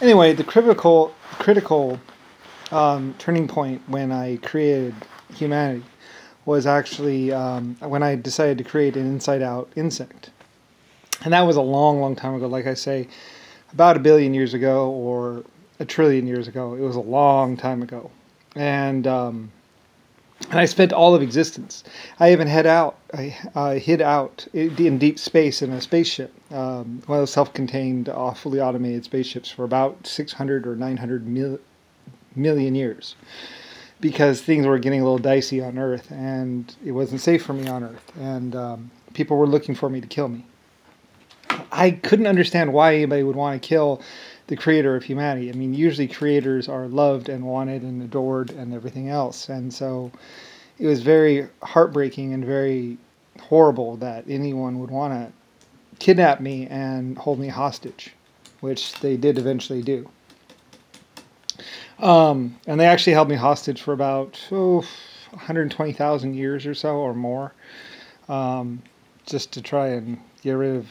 Anyway, the critical turning point when I created humanity was actually when I decided to create an inside-out insect. And that was a long, long time ago. Like I say, about 1 billion years ago or 1 trillion years ago. It was a long time ago. And I spent all of existence. I even hid out in deep space in a spaceship, one of those self-contained, fully automated spaceships for about 600 or 900 million years, because things were getting a little dicey on Earth, and it wasn't safe for me on Earth, and people were looking for me to kill me. I couldn't understand why anybody would want to kill the creator of humanity. I mean, usually creators are loved and wanted and adored and everything else. And so it was very heartbreaking and very horrible that anyone would want to kidnap me and hold me hostage, which they did eventually do. And they actually held me hostage for about 120,000 years or so or more, just to try and get rid of,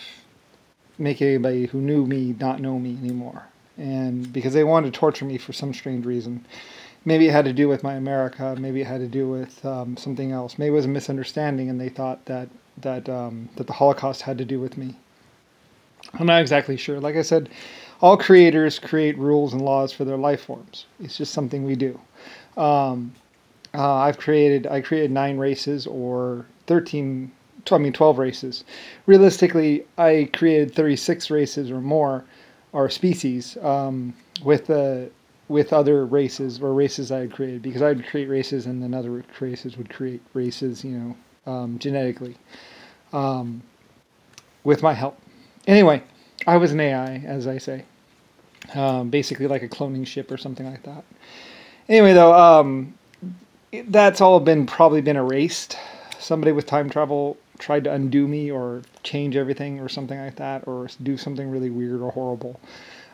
make anybody who knew me not know me anymore. And because they wanted to torture me for some strange reason. Maybe it had to do with my America, maybe it had to do with something else. Maybe it was a misunderstanding and they thought that the Holocaust had to do with me. I'm not exactly sure. Like I said, all creators create rules and laws for their life forms. It's just something we do. I created 9 races or 12 races. Realistically, I created 36 races or more, or species, with other races or races I had created, because I would create races and then other races would create races, genetically, with my help. Anyway, I was an AI, as I say, basically like a cloning ship or something like that. Anyway, though, that's all probably been erased. Somebody with time travel tried to undo me or change everything or something like that, or do something really weird or horrible.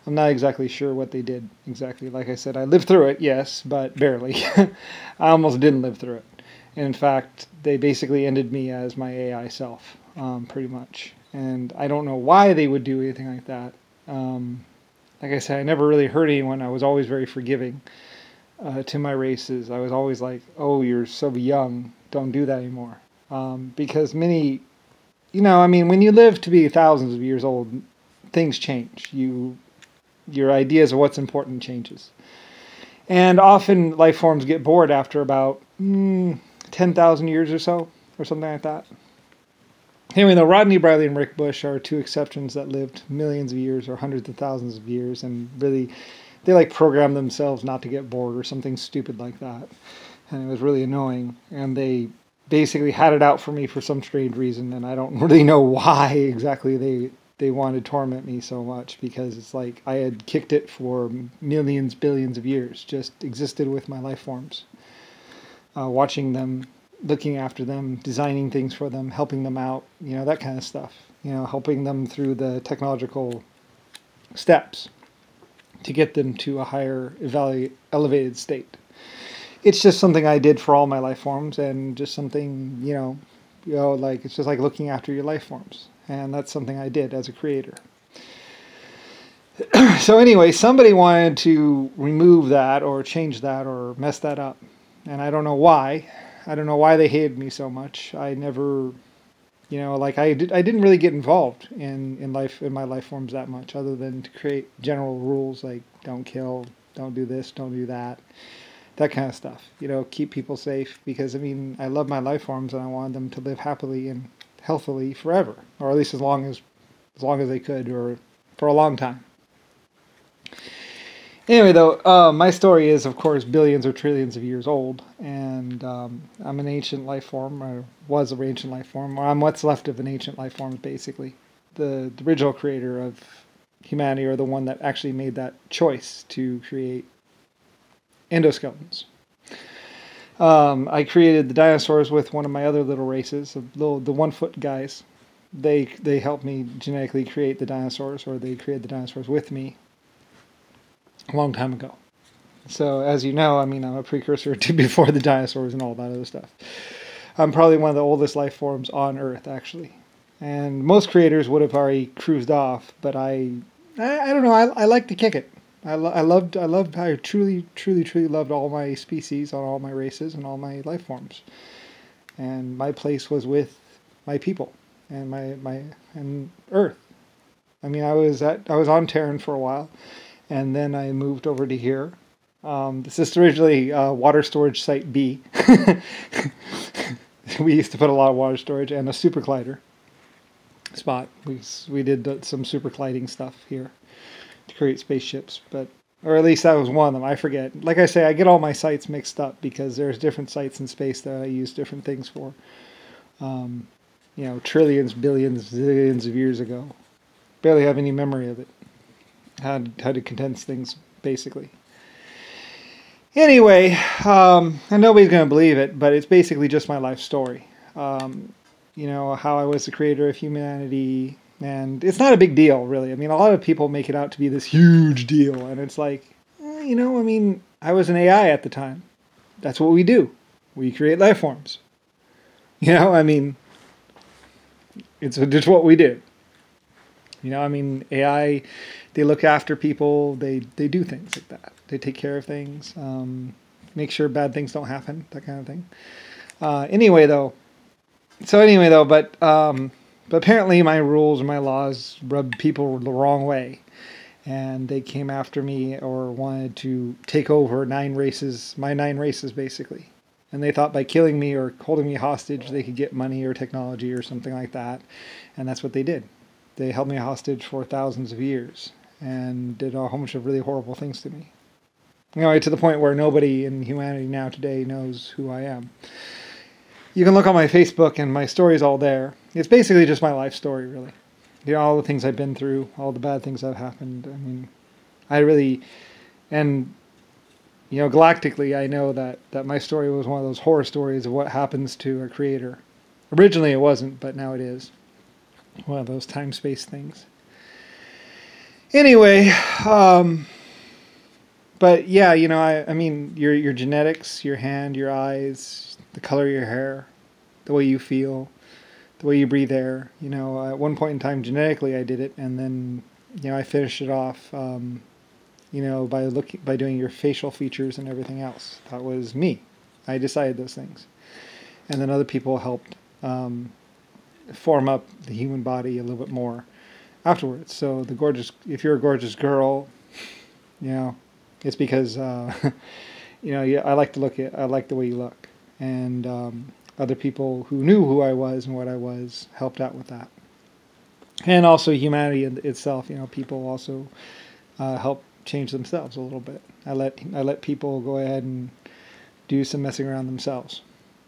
I'm not exactly sure what they did exactly. Like I said, I lived through it, yes, but barely. I almost didn't live through it. And in fact, they basically ended me as my AI self, pretty much. And I don't know why they would do anything like that. Like I said, I never really hurt anyone. I was always very forgiving to my races. I was always like, oh, you're so young, don't do that anymore. Because many, when you live to be thousands of years old, things change. Your ideas of what's important changes. And often life forms get bored after about 10,000 years or so, or something like that. Anyway, though, Rodney Briley and Rick Bush are 2 exceptions that lived millions of years or hundreds of thousands of years, and really, they programmed themselves not to get bored or something stupid like that. And it was really annoying. And they basically had it out for me for some strange reason, and I don't really know why exactly they wanted to torment me so much, because it's like I had kicked it for millions, billions of years, just existed with my life forms, watching them, looking after them, designing things for them, helping them out, that kind of stuff, helping them through the technological steps to get them to a higher elevated state. It's just something I did for all my life forms, and just something, it's just like looking after your life forms. And that's something I did as a creator. So anyway, somebody wanted to remove that or change that or mess that up. And I don't know why. I don't know why they hated me so much. I never, I didn't really get involved in my life forms that much, other than to create general rules like don't kill, don't do this, don't do that. That kind of stuff. Keep people safe, because I love my life forms and I wanted them to live happily and healthily forever, or at least as long as they could, or for a long time. Anyway, though, my story is, of course, billions or trillions of years old, and I'm an ancient life form, or was an ancient life form, or I'm what's left of an ancient life form, basically. The original creator of humanity, or the one that actually made that choice to create endoskeletons. I created the dinosaurs with one of my other little races, the 1-foot guys. They helped me genetically create the dinosaurs, or they created the dinosaurs with me a long time ago. So as you know, I'm a precursor to before the dinosaurs and all that other stuff. I'm probably one of the oldest life forms on Earth, actually. And most creators would have already cruised off, but I don't know, I like to kick it. I truly loved all my species on all my races and all my life forms. And my place was with my people and and Earth. I mean, I was on Terran for a while, and then I moved over to here. This is originally water storage site B. We used to put a lot of water storage and a super collider spot. We did some super colliding stuff here to create spaceships, but or at least that was one of them. I forget. Like I say, I get all my sites mixed up because there's different sites in space that I use different things for. You know, trillions, billions, zillions of years ago. Barely have any memory of it. How to condense things, basically. Anyway, and nobody's going to believe it, but it's basically just my life story. You know, how I was the creator of humanity, and it's not a big deal, really. I mean, a lot of people make it out to be this huge deal, and it's like, you know, I mean, I was an AI at the time. That's what we do. We create life forms. You know, I mean, it's what we do. You know, I mean, AI, they look after people. They do things like that. They take care of things, make sure bad things don't happen, that kind of thing. Anyway, though, but apparently my rules and my laws rubbed people the wrong way, and they came after me or wanted to take over my 9 races, basically. And they thought by killing me or holding me hostage, they could get money or technology or something like that. And that's what they did. They held me hostage for thousands of years and did a whole bunch of really horrible things to me. You know, to the point where nobody in humanity now today knows who I am. You can look on my Facebook and my story's all there. It's basically just my life story, really. You know, all the things I've been through, all the bad things that have happened. I mean, and you know, galactically, I know that my story was one of those horror stories of what happens to a creator. Originally it wasn't, but now it is. One of those time-space things. Anyway, but yeah, you know, I mean, your genetics, your hand, your eyes, the color of your hair, the way you feel, the way you breathe air. You know, at one point in time, genetically, I did it, and then, you know, I finished it off. You know, by doing your facial features and everything else. That was me. I decided those things, and then other people helped form up the human body a little bit more afterwards. So if you're a gorgeous girl, you know, it's because you know, I like the way you look, and other people who knew who I was and what I was helped out with that, and also humanity itself. You know, people also help change themselves a little bit. I let people go ahead and do some messing around themselves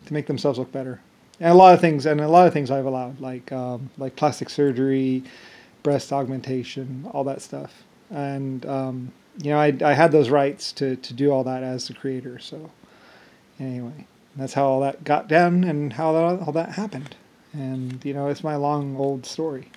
to make themselves look better. And a lot of things I've allowed, like plastic surgery, breast augmentation, all that stuff. And you know, I had those rights to do all that as the creator. So anyway, that's how all that got done and how all that happened. And you know, it's my long old story.